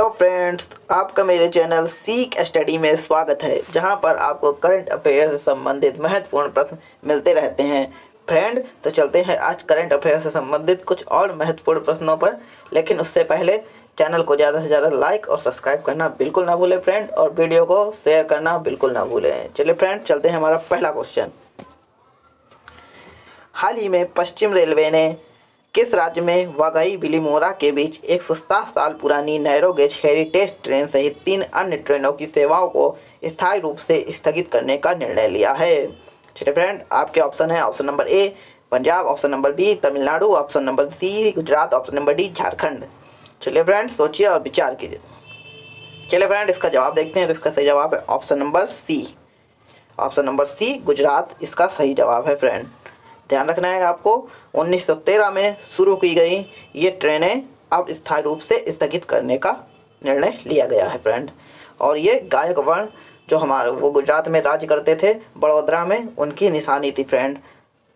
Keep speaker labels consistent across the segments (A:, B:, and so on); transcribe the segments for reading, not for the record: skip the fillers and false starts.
A: Hello friends, आपका मेरे channel सीख स्टडी में स्वागत है, जहां पर आपको करंट अफेयर से संबंधित महत्वपूर्ण प्रश्न मिलते रहते हैं। फ्रेंड, तो चलते हैं आज करंट अफेयर से संबंधित कुछ और महत्वपूर्ण प्रश्नों पर। लेकिन उससे पहले चैनल को ज़्यादा से ज़्यादा लाइक और सब्सक्राइब करना बिल्कुल ना भूलें फ्रेंड, और वीडियो को शेयर करना बिल्कुल ना भूलें। चलिए फ्रेंड, चलते हैं हमारा पहला क्वेश्चन। हाल ही में पश्चिम रेलवे ने किस राज्य में वाघई बिलीमोरा के बीच 107 साल पुरानी नैरोगेज हेरिटेज ट्रेन सहित 3 अन्य ट्रेनों की सेवाओं को स्थायी रूप से स्थगित करने का निर्णय लिया है? चलिए फ्रेंड, आपके ऑप्शन है option number A Punjab, option number B Tamil Nadu, option number C Gujarat, option number D Jharkhand. चलिए फ्रेंड, सोचिए और विचार कीजिए। चलिए फ्रेंड, इसका जवाब देखते हैं। तो इसका सही जवाब है option number C. Option number C Gujarat इसका सही जवाब है फ्रेंड। ध्यान रखना है आपको, 1913 में शुरू की गई ये ट्रेनें अब स्थायी रूप से स्थगित करने का निर्णय लिया गया है फ्रेंड। और ये गायक वर्ण जो हमारे वो गुजरात में राज्य करते थे, बड़ौदा में, उनकी निशानी थी फ्रेंड,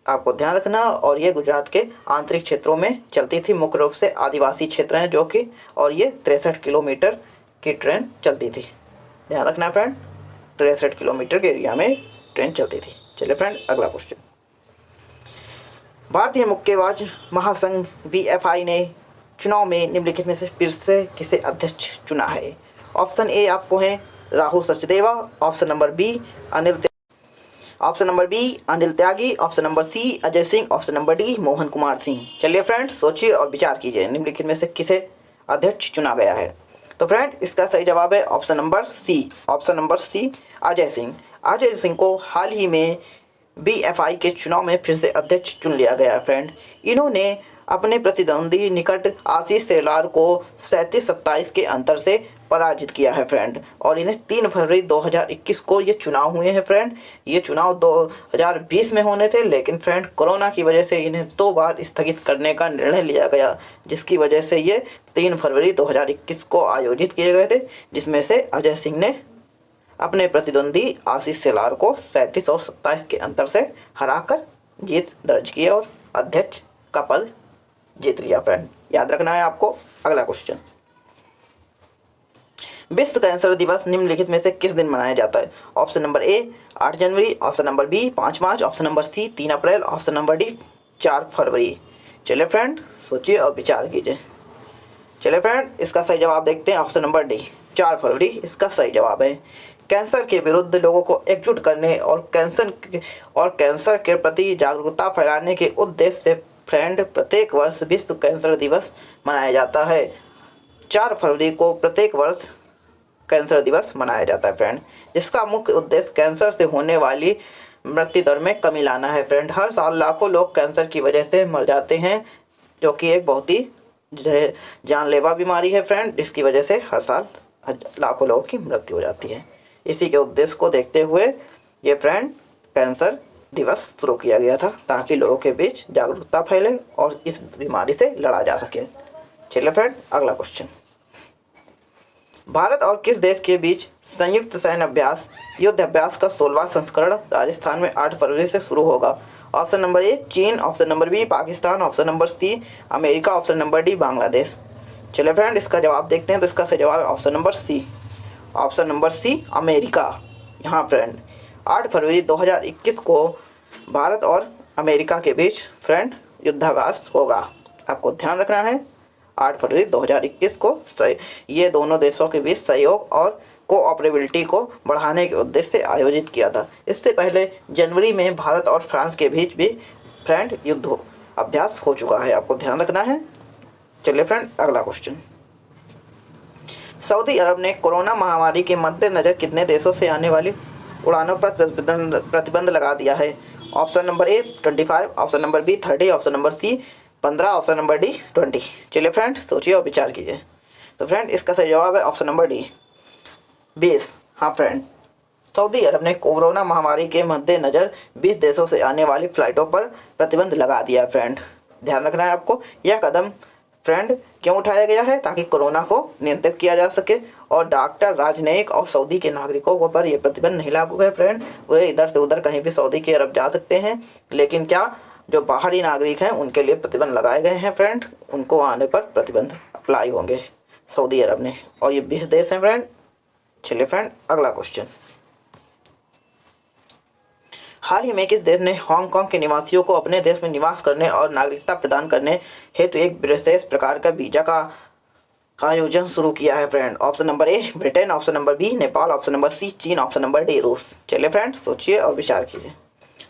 A: आपको ध्यान रखना। और ये गुजरात के आंतरिक क्षेत्रों में चलती थी, मुख्य रूप से आदिवासी क्षेत्र हैं जो कि, और ये 63 किलोमीटर की ट्रेन चलती थी। ध्यान रखना फ्रेंड, 63 किलोमीटर के एरिया में ट्रेन चलती थी। चलिए फ्रेंड, अगला क्वेश्चन। भारतीय मुक्केबाज महासंघ BFI ने चुनाव में निम्नलिखित में से फिर से किसे अध्यक्ष चुना है? ऑप्शन ए आपको है Rahul Sachdeva, option number B Anil Tyagi, option number C Ajay Singh, option number D Mohan Kumar Singh. चलिए फ्रेंड, सोचिए और विचार कीजिए, निम्नलिखित में से किसे अध्यक्ष चुना गया है? तो फ्रेंड, इसका सही जवाब है option number C. Option number C Ajay Singh. Ajay Singh को हाल ही में BFI के चुनाव में फिर से अध्यक्ष चुन लिया गया फ्रेंड। इन्होंने अपने प्रतिद्वंदी निकट आशीष शेलार को 37-27 के अंतर से पराजित किया है फ्रेंड। और इन्हें 3 फरवरी 2021 को ये चुनाव हुए हैं फ्रेंड। ये चुनाव 2020 में होने थे, लेकिन फ्रेंड कोरोना की वजह से इन्हें 2 बार स्थगित करने का निर्णय लिया गया, जिसकी वजह से ये 3 फरवरी 2021 को आयोजित किए गए थे, जिसमें से अजय सिंह ने अपने प्रतिद्वंदी आशीष शेलार को 37 और 27 के अंतर से हराकर जीत दर्ज की और अध्यक्ष का पद जीत लिया फ्रेंड। याद रखना है आपको। अगला क्वेश्चन। विश्व कैंसर दिवस निम्नलिखित में से किस दिन मनाया जाता है? ऑप्शन नंबर ए 8 जनवरी, ऑप्शन नंबर बी 5 मार्च, ऑप्शन नंबर सी 3 अप्रैल, ऑप्शन नंबर डी 4 फरवरी। चलिए फ्रेंड, सोचिए और विचार कीजिए। चलिए फ्रेंड, इसका सही जवाब देखते हैं। ऑप्शन नंबर डी 4 फरवरी इसका सही जवाब है। कैंसर के विरुद्ध लोगों को एकजुट करने और कैंसर के प्रति जागरूकता फैलाने के उद्देश्य से फ्रेंड प्रत्येक वर्ष विश्व कैंसर दिवस मनाया जाता है। 4 फरवरी को प्रत्येक वर्ष कैंसर दिवस मनाया जाता है फ्रेंड, जिसका मुख्य उद्देश्य कैंसर से होने वाली मृत्यु दर में कमी लाना है फ्रेंड। हर साल लाखों लोग कैंसर की वजह से मर जाते हैं, जो कि एक बहुत ही जानलेवा बीमारी है फ्रेंड, जिसकी वजह से हर साल लाखों लोगों की मृत्यु हो जाती है। इसी के उद्देश्य को देखते हुए ये फ्रेंड कैंसर दिवस शुरू किया गया था, ताकि लोगों के बीच जागरूकता फैले और इस बीमारी से लड़ा जा सके। चलिए फ्रेंड, अगला क्वेश्चन। भारत और किस देश के बीच संयुक्त सैन्य अभ्यास युद्ध अभ्यास का 16वां संस्करण राजस्थान में 8 फरवरी से शुरू होगा? ऑप्शन नंबर ए चीन, option number B Pakistan, option number C America, option number D Bangladesh. चलिए फ्रेंड, इसका जवाब देखते हैं। तो इसका सही जवाब है option number C. Option number C America. यहाँ फ्रेंड 8 फरवरी 2021 को भारत और अमेरिका के बीच फ्रेंड युद्धाभ्यास होगा। आपको ध्यान रखना है, 8 फरवरी 2021 को ये दोनों देशों के बीच सहयोग और कोऑपरेबिलिटी को बढ़ाने के उद्देश्य से आयोजित किया था। इससे पहले जनवरी में भारत और फ्रांस के बीच भी फ्रेंड युद्ध अभ्यास हो चुका है, आपको ध्यान रखना है। चलिए फ्रेंड, अगला क्वेश्चन। सऊदी अरब ने कोरोना महामारी के मद्देनजर कितने देशों से आने वाली उड़ानों पर प्रतिबंध लगा दिया है? Option number A 25, option number B 30, option number C 15, option number D 20। चलिए फ्रेंड, सोचिए और विचार कीजिए। तो फ्रेंड, इसका सही जवाब है ऑप्शन नंबर डी 20। हाँ फ्रेंड, सऊदी अरब ने कोरोना महामारी के मद्देनजर 20 देशों से आने वाली फ़्लाइटों पर प्रतिबंध लगा दिया है फ्रेंड। ध्यान रखना है आपको। यह कदम फ्रेंड क्यों उठाया गया है? ताकि कोरोना को नियंत्रित किया जा सके, और डॉक्टर, राजनयिक और सऊदी के नागरिकों पर यह प्रतिबंध नहीं लागू है फ्रेंड। वे इधर से उधर कहीं भी सऊदी की अरब जा सकते हैं, लेकिन क्या जो बाहरी नागरिक हैं उनके लिए प्रतिबंध लगाए गए हैं फ्रेंड, उनको आने पर प्रतिबंध अप्लाई होंगे। सऊदी अरब ने। और ये 20 देश हैं फ्रेंड। चलिए फ्रेंड अगला क्वेश्चन, हाल ही में किस देश ने हांगकांग के निवासियों को अपने देश में निवास करने और नागरिकता प्रदान करने हेतु एक विशेष प्रकार का वीजा का आयोजन शुरू किया है friend? Option number A Britain, option number B Nepal, option number C चीन, ऑप्शन नंबर डी रूस। चलिए फ्रेंड सोचिए और विचार कीजिए।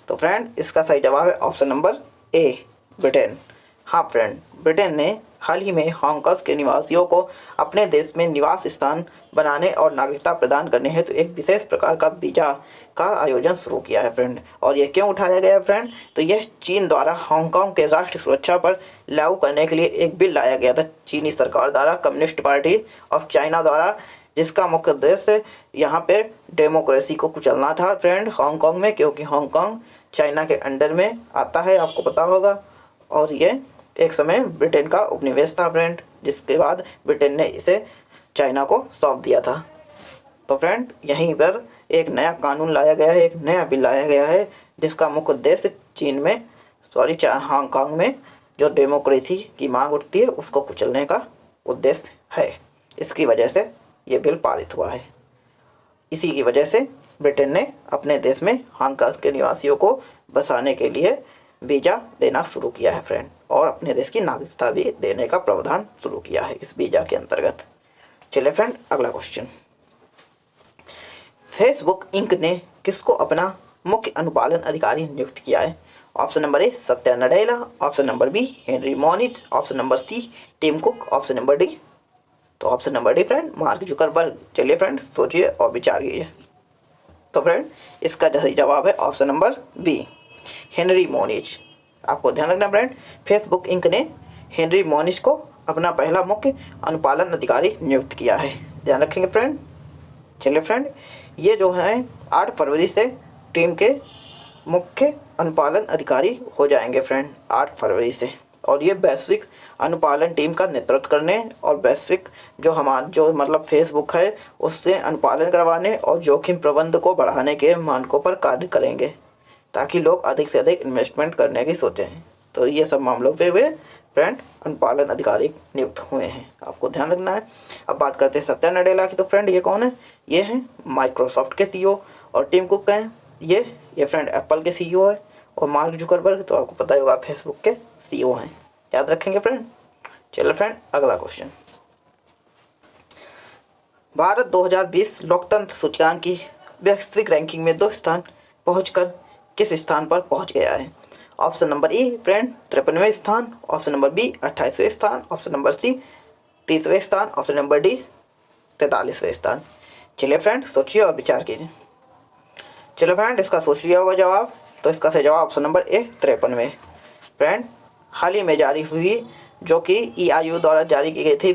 A: तो फ्रेंड इसका सही जवाब है ऑप्शन नंबर ए ब्रिटेन। हाँ फ्रेंड, ब्रिटेन ने हाल ही में हांगकांग के निवासियों को अपने देश में निवास स्थान बनाने और नागरिकता प्रदान करने हेतु एक विशेष प्रकार का वीजा का आयोजन शुरू किया है फ्रेंड। और यह क्यों उठाया गया है फ्रेंड? तो यह चीन द्वारा हांगकांग के राष्ट्रीय सुरक्षा पर लागू करने के लिए एक बिल लाया गया था चीनी सरकार द्वारा, कम्युनिस्ट पार्टी ऑफ चाइना द्वारा, जिसका मुख्य उद्देश्य यहाँ पे डेमोक्रेसी को कुचलना था फ्रेंड हांगकांग में, क्योंकि हांगकांग चाइना के अंडर में आता है, आपको पता होगा। और ये एक समय ब्रिटेन का उपनिवेश था फ्रेंड, जिसके बाद ब्रिटेन ने इसे चाइना को सौंप दिया था। तो फ्रेंड यहीं पर एक नया कानून लाया गया है, एक नया बिल लाया गया है, जिसका मुख्य उद्देश्य चीन में हांगकांग में जो डेमोक्रेसी की मांग उठती है उसको कुचलने का उद्देश्य है। इसकी वजह से ये बिल पारित हुआ है। इसी की वजह से ब्रिटेन ने अपने देश में हांगकांग के निवासियों को बसाने के लिए वीज़ा देना शुरू किया है फ्रेंड, और अपने देश की नागरिकता भी देने का प्रावधान शुरू किया है इस वीज़ा के अंतर्गत। चलिए फ्रेंड अगला क्वेश्चन, फेसबुक इंक ने किसको अपना मुख्य अनुपालन अधिकारी नियुक्त किया है? Option number A Satya Nadella, option number B Henry Moniz, option number C Tim Cook, option number D. तो option number D friend Mark Zuckerberg. चलिए फ्रेंड सोचिए और विचार कीजिए। तो फ्रेंड इसका सही जवाब है ऑप्शन नंबर बी हेनरी मोनिज। आपको ध्यान रखना फ्रेंड, फेसबुक इंक ने हेनरी मोनिज को अपना पहला मुख्य अनुपालन अधिकारी नियुक्त किया है। ध्यान रखेंगे फ्रेंड। चलिए फ्रेंड ये जो है 8 फरवरी से टीम के मुख्य अनुपालन अधिकारी हो जाएंगे फ्रेंड, 8 फरवरी से। और ये वैश्विक अनुपालन टीम का नेतृत्व करने और वैश्विक जो मतलब फेसबुक है उससे अनुपालन करवाने और जोखिम प्रबंधन को बढ़ाने के मानकों पर कार्य करेंगे, ताकि लोग अधिक से अधिक इन्वेस्टमेंट करने की सोचें। तो ये सब मामलों पे वे फ्रेंड अनुपालन अधिकारी नियुक्त हुए हैं, आपको ध्यान रखना है। अब बात करते हैं सत्या नडेला की। तो फ्रेंड ये कौन है? ये हैं माइक्रोसॉफ्ट के सीईओ। और टिम कुक हैं ये फ्रेंड एप्पल के सीईओ है। और मार्क जुकरबर्ग तो आपको पता ही होगा फेसबुक के सीईओ हैं, याद रखेंगे फ्रेंड। चलिए फ्रेंड अगला क्वेश्चन, भारत 2020 लोकतंत्र सूचकांक की वैश्विक रैंकिंग में 2 स्थान पहुंचकर किस स्थान पर पहुंच गया है? ऑप्शन नंबर ए फ्रेंड 53वें स्थान, ऑप्शन नंबर बी 28वें स्थान, ऑप्शन नंबर सी 30वें स्थान, ऑप्शन नंबर डी 43वें स्थान। चलिए फ्रेंड सोचिए और विचार कीजिए। चलिए फ्रेंड इसका सोच लिया होगा जवाब। तो इसका सही जवाब ऑप्शन नंबर ए 53वें। फ्रेंड हाल ही में जारी हुई जो कि EIU द्वारा जारी की गई थी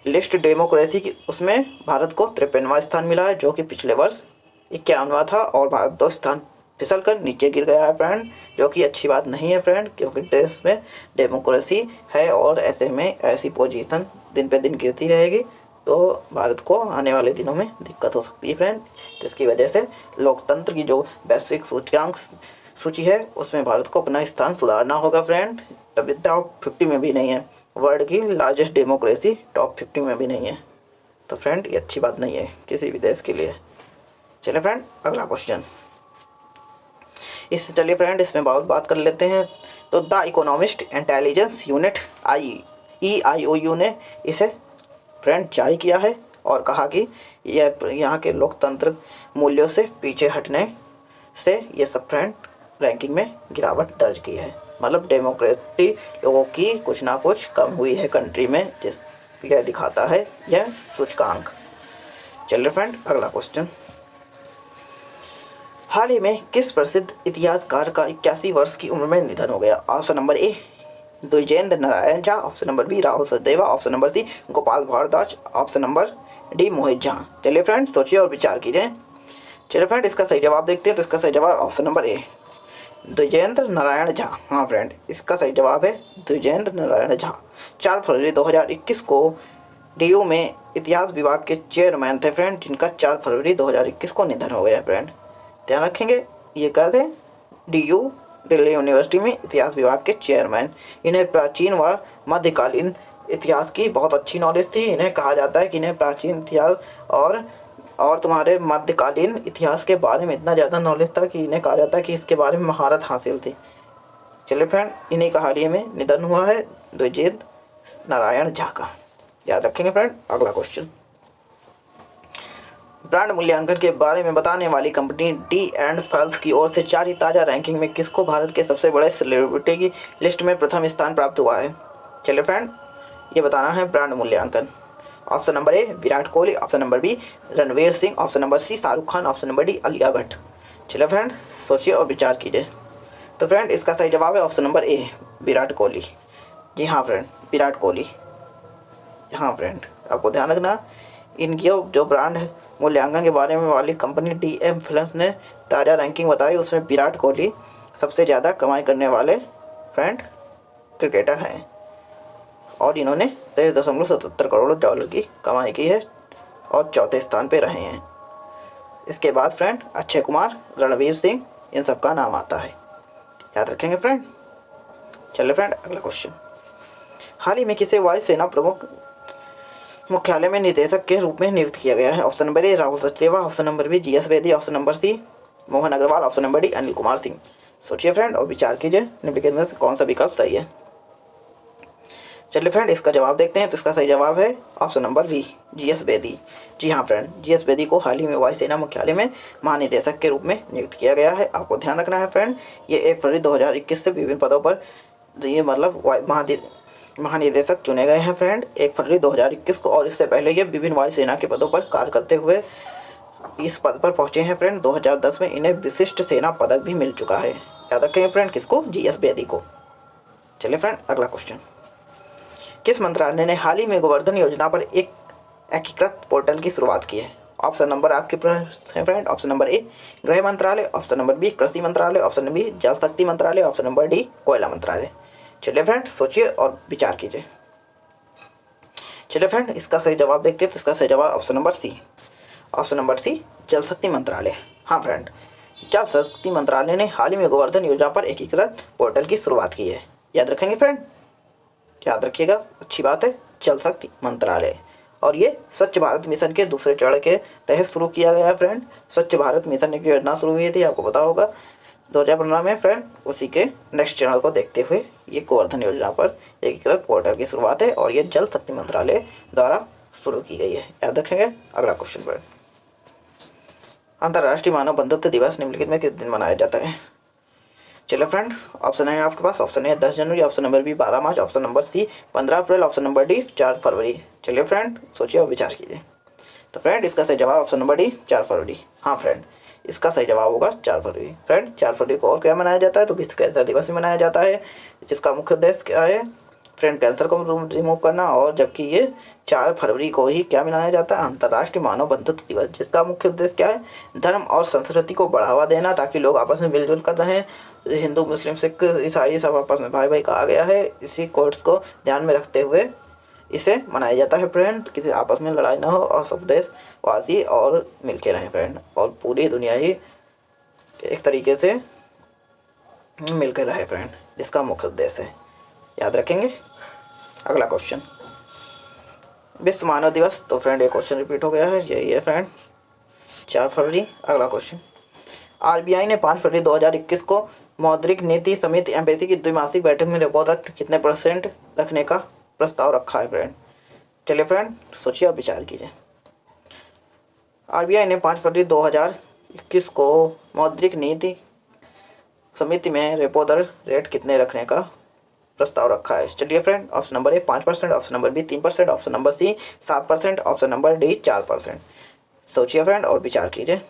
A: लिस्ट डेमोक्रेसी की, उसमें भारत को 53वां स्थान मिला है, जो कि पिछले वर्ष 51वां था। और भारत 2 स्थान फिसल कर नीचे गिर गया है फ्रेंड, जो कि अच्छी बात नहीं है फ्रेंड, क्योंकि देश में डेमोक्रेसी है और ऐसे में ऐसी पोजीशन दिन पे दिन गिरती रहेगी तो भारत को आने वाले दिनों में दिक्कत हो सकती है फ्रेंड। जिसकी वजह से लोकतंत्र की जो वैश्विक सूचकांक सूची है उसमें भारत को अपना स्थान सुधारना होगा फ्रेंड। अभी टॉप 50 में भी नहीं है, वर्ल्ड की लार्जेस्ट डेमोक्रेसी टॉप 50 में भी नहीं है। तो फ्रेंड ये अच्छी बात नहीं है किसी भी देश के लिए। चलिए फ्रेंड अगला क्वेश्चन, चलिए फ्रेंड इसमें बहुत बात कर लेते हैं। तो the economist intelligence unit EIOU ने इसे फ्रेंड जारी किया है और कहा कि यह यहाँ के लोकतंत्र मूल्यों से पीछे हटने से ये सब फ्रेंड रैंकिंग में गिरावट दर्ज की है। मतलब डेमोक्रेसी लोगों की कुछ ना कुछ कम हुई है कंट्री में, जिस यह दिखाता है यह सूचकांक। चलिए फ्रेंड अगला क्वेश्चन, हाल ही में किस प्रसिद्ध इतिहासकार का 81 वर्ष की उम्र में निधन हो गया? Option number A Dwijendra Narayan Jha, option number B Rahul Sachdeva, option number C Gopal Bhardwaj, option number D Mohit Jha. चलिए फ्रेंड सोचिए और विचार कीजिए। चलिए फ्रेंड इसका सही जवाब देखते हैं। तो इसका सही जवाब option number A Dwijendra Narayan Jha. हाँ फ्रेंड इसका सही जवाब है द्विजेंद्र नारायण झा। 4 फरवरी 2021 को DU में इतिहास विभाग के चेयरमैन थे फ्रेंड, जिनका 4 फरवरी 2021 को निधन हो गया फ्रेंड। ध्यान रखेंगे ये क्या थे? DU दिल्ली यूनिवर्सिटी में इतिहास विभाग के चेयरमैन। इन्हें प्राचीन व मध्यकालीन इतिहास की बहुत अच्छी नॉलेज थी। इन्हें कहा जाता है कि इन्हें प्राचीन इतिहास और तुम्हारे मध्यकालीन इतिहास के बारे में इतना ज़्यादा नॉलेज था कि इन्हें कहा जाता है कि इसके बारे में महारत हासिल थी। चलिए फ्रेंड, इन्हीं का हाल ही में निधन हुआ है द्विजेंद्र नारायण झा का। याद रखेंगे फ्रेंड। अगला क्वेश्चन, ब्रांड मूल्यांकन के बारे में बताने वाली कंपनी डी एंड फल्स की ओर से जारी ताज़ा रैंकिंग में किसको भारत के सबसे बड़े सेलिब्रिटी की लिस्ट में प्रथम स्थान प्राप्त हुआ है? चलिए फ्रेंड, ये बताना है ब्रांड मूल्यांकन। Option number A Virat Kohli, option number B Ranveer Singh, option number C Shahrukh Khan, option number D Alia Bhatt. चलिए फ्रेंड, सोचिए और विचार कीजिए। तो फ्रेंड, इसका सही जवाब है option number A Virat Kohli. जी हाँ फ्रेंड, विराट कोहली। हाँ फ्रेंड, आपको ध्यान रखना, इनकी जो ब्रांड मूल्यांकन के बारे में वाली कंपनी डीएम फिल्म्स ने ताज़ा रैंकिंग बताई, उसमें विराट कोहली सबसे ज़्यादा कमाई करने वाले फ्रेंड क्रिकेटर हैं और इन्होंने 23.77 करोड़ डॉलर की कमाई की है और चौथे स्थान पे रहे हैं। इसके बाद फ्रेंड अक्षय कुमार, रणवीर सिंह, इन सब का नाम आता है। याद रखेंगे फ्रेंड। चलिए फ्रेंड, अगला क्वेश्चन, हाल ही में किसे वायुसेना प्रमुख मुख्यालय में निदेशक के रूप में नियुक्त किया गया है? Option number A Rahul Sachdeva, option number B GS Bedi, option number C Mohan Agarwal, option number D Anil Kumar Singh. सोचिए फ्रेंड और विचार कीजिए, निम्नलिखित में से कौन सा विकल्प सही है? चलिए फ्रेंड, इसका जवाब देखते हैं। तो इसका सही जवाब है option number B GS Bedi. जी हाँ फ्रेंड, जीएस बेदी को हाल ही में वायुसेना मुख्यालय में महानिदेशक के रूप में नियुक्त किया गया है। आपको ध्यान रखना है फ्रेंड, ये 1 फरवरी 2021 से विभिन्न पदों पर ये मतलब महानिदेशक चुने गए हैं फ्रेंड 1 फरवरी 2021 को, और इससे पहले ये विभिन्न वायुसेना के पदों पर कार्य करते हुए इस पद पर पहुंचे हैं फ्रेंड। 2010 में इन्हें विशिष्ट सेना पदक भी मिल चुका है। याद रखेंगे फ्रेंड, किसको? जीएस बेदी को। चलिए फ्रेंड, अगला क्वेश्चन, किस मंत्रालय ने हाल ही में गोवर्धन योजना पर एक एकीकृत पोर्टल की शुरुआत की है? ऑप्शन नंबर आपके पास है फ्रेंड। ऑप्शन नंबर ए गृह मंत्रालय, ऑप्शन नंबर बी कृषि मंत्रालय, ऑप्शन नंबर बी जल शक्ति मंत्रालय, ऑप्शन नंबर डी कोयला मंत्रालय। चलिए फ्रेंड, सोचिए और विचार कीजिए। चलिए फ्रेंड, इसका सही जवाब देखते हैं। तो इसका सही जवाब option number C, option number C Jal Shakti मंत्रालय। हाँ फ्रेंड, जल शक्ति मंत्रालय ने हाल ही में गोवर्धन योजना पर एकीकृत पोर्टल की शुरुआत की है। याद रखेंगे फ्रेंड, याद रखिएगा, अच्छी बात है, जल शक्ति मंत्रालय। और ये स्वच्छ भारत मिशन के दूसरे चरण के तहत शुरू किया गया है फ्रेंड। स्वच्छ भारत मिशन एक योजना शुरू हुई थी, आपको पता होगा 2015 में फ्रेंड। उसी के नेक्स्ट चरण को देखते हुए ये गोवर्धन योजना पर एकीकृत पोर्टल की शुरुआत है और ये जल शक्ति मंत्रालय द्वारा शुरू की गई है। याद रखेंगे। अगला क्वेश्चन फ्रेंड, अंतर्राष्ट्रीय मानव बंधुत्व दिवस निम्नलिखित में किस दिन मनाया जाता है? चलिए फ्रेंड, ऑप्शन है आपके पास। ऑप्शन ए 10 जनवरी, ऑप्शन नंबर बी 12 मार्च, ऑप्शन नंबर सी 15 अप्रैल, ऑप्शन नंबर डी 4 फरवरी। चलिए फ्रेंड, सोचिए और विचार कीजिए। तो फ्रेंड, इसका सही जवाब ऑप्शन नंबर डी 4 फरवरी। हाँ फ्रेंड, इसका सही जवाब होगा 4 फरवरी। फ्रेंड, 4 फरवरी को और क्या मनाया जाता है? तो विश्व कैंसर दिवस भी मनाया जाता है, जिसका मुख्य उद्देश्य क्या है फ्रेंड? कैंसर को रिमूव करना। और जबकि ये 4 फरवरी को ही क्या मनाया जाता है? अंतर्राष्ट्रीय मानव बंधुत्व दिवस, जिसका मुख्य उद्देश्य क्या है? धर्म और संस्कृति को बढ़ावा देना, ताकि लोग आपस में मिलजुल कर रहें। हिंदू, मुस्लिम, सिख, ईसाई सब आपस में भाई भाई कहा गया है। इसी कोर्स को ध्यान में रखते हुए इसे मनाया जाता है फ्रेंड। किसी आपस में लड़ाई ना हो और सब देशवासी और मिलके रहें फ्रेंड, और पूरी दुनिया ही एक तरीके से मिलकर रहे फ्रेंड, जिसका मुख्य उद्देश्य है। याद रखेंगे। अगला क्वेश्चन, विश्व मानव दिवस। तो फ्रेंड, एक क्वेश्चन रिपीट हो गया है, यही है फ्रेंड 4 फरवरी। अगला क्वेश्चन, आरबीआई ने 5 फरवरी 2021 को मौद्रिक नीति समिति एमपीसी की द्विमासिक बैठक में रेपो रेट कितने % रखने का प्रस्ताव रखा है फ्रेंड? चलिए फ्रेंड, सोचिए और विचार कीजिए। आरबीआई ने 5 फरवरी 2021 को मौद्रिक नीति समिति में रेपो दर रेट कितने रखने का प्रस्ताव रखा है? चलिए friend, option number A 5%, option number B 3%, option number C 7%, option number D 4%। सोचिए फ्रेंड और विचार कीजिए,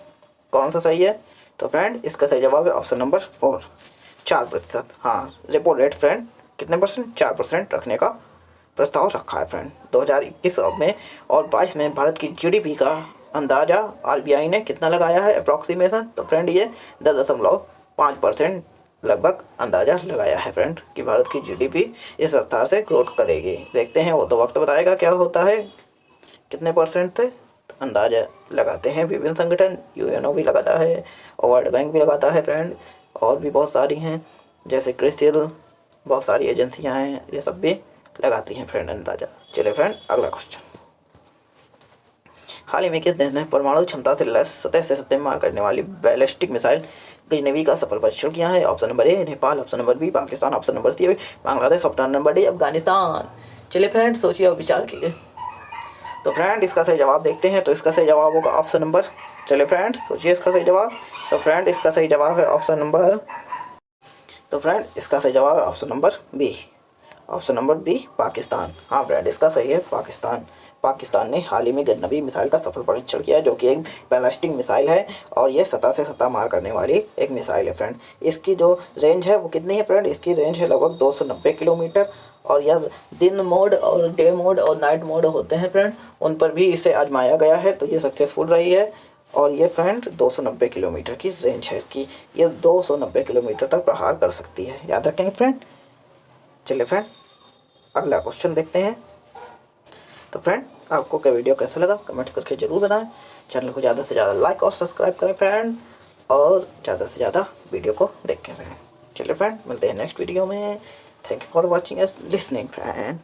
A: कौन सा सही है? तो फ्रेंड, इसका सही जवाब है ऑप्शन नंबर 4, 4%। हाँ, रेपो रेट फ्रेंड कितने %? 4% रखने का प्रस्ताव रखा है फ्रेंड। 2021 में और 22 में भारत की जीडीपी का अंदाज़ा आरबीआई ने कितना लगाया है अप्रॉक्सीमेशन? तो फ्रेंड, ये 10.5% लगभग अंदाज़ा लगाया है फ्रेंड कि भारत की जीडीपी इस रफ्तार से ग्रोथ करेगी। देखते हैं, वो तो वक्त बताएगा क्या होता है, कितने % थे। अंदाज़ा लगाते हैं विभिन्न संगठन, यूएनओ भी लगाता है और वर्ल्ड बैंक भी लगाता है फ्रेंड, और भी बहुत सारी हैं, जैसे क्रिसिल, बहुत सारी एजेंसियां हैं, ये सब भी लगाती हैं फ्रेंड अंदाजा। चलिए फ्रेंड अगला क्वेश्चन। हाल ही में किस देश ने परमाणु क्षमता से लैस सतह से सतह मार करने वाली बैलिस्टिक मिसाइल गजनवी का सफल परीक्षण किया है? Option number A Nepal, option number B Pakistan, option number C Bangladesh, option number D Afghanistan. चलिए फ्रेंड सोचिए और विचार कीजिए। तो फ्रेंड इसका सही जवाब देखते हैं। तो इसका सही जवाब होगा ऑप्शन नंबर, चलिए फ्रेंड सोचिए इसका सही जवाब। तो फ्रेंड इसका सही जवाब है ऑप्शन नंबर, तो फ्रेंड इसका सही जवाब है option number B, option number B Pakistan. हाँ फ्रेंड इसका सही है पाकिस्तान। पाकिस्तान ने हाल ही में गजनवी मिसाइल का सफल परीक्षण किया है, जो कि एक बैलिस्टिक मिसाइल है और ये सतह से सतह मार करने वाली एक मिसाइल है फ्रेंड। इसकी जो रेंज है वो कितनी है फ्रेंड? इसकी रेंज है लगभग 290 किलोमीटर और यह दिन मोड और डे मोड और नाइट मोड होते हैं फ्रेंड, उन पर भी इसे आजमाया गया है, तो ये सक्सेसफुल रही है। और ये फ्रेंड 290 किलोमीटर की रेंज है इसकी, ये 290 किलोमीटर तक प्रहार कर सकती है, याद रखेंगे फ्रेंड। चलिए फ्रेंड अगला क्वेश्चन देखते हैं। तो फ्रेंड आपको क्या वीडियो कैसा लगा कमेंट्स करके ज़रूर बताएं। चैनल को ज़्यादा से ज़्यादा लाइक और सब्सक्राइब करें फ्रेंड, और ज़्यादा से ज़्यादा वीडियो को देखें फ्रेंड। चलिए फ्रेंड मिलते हैं नेक्स्ट वीडियो में। Thank you for watching S listening friend.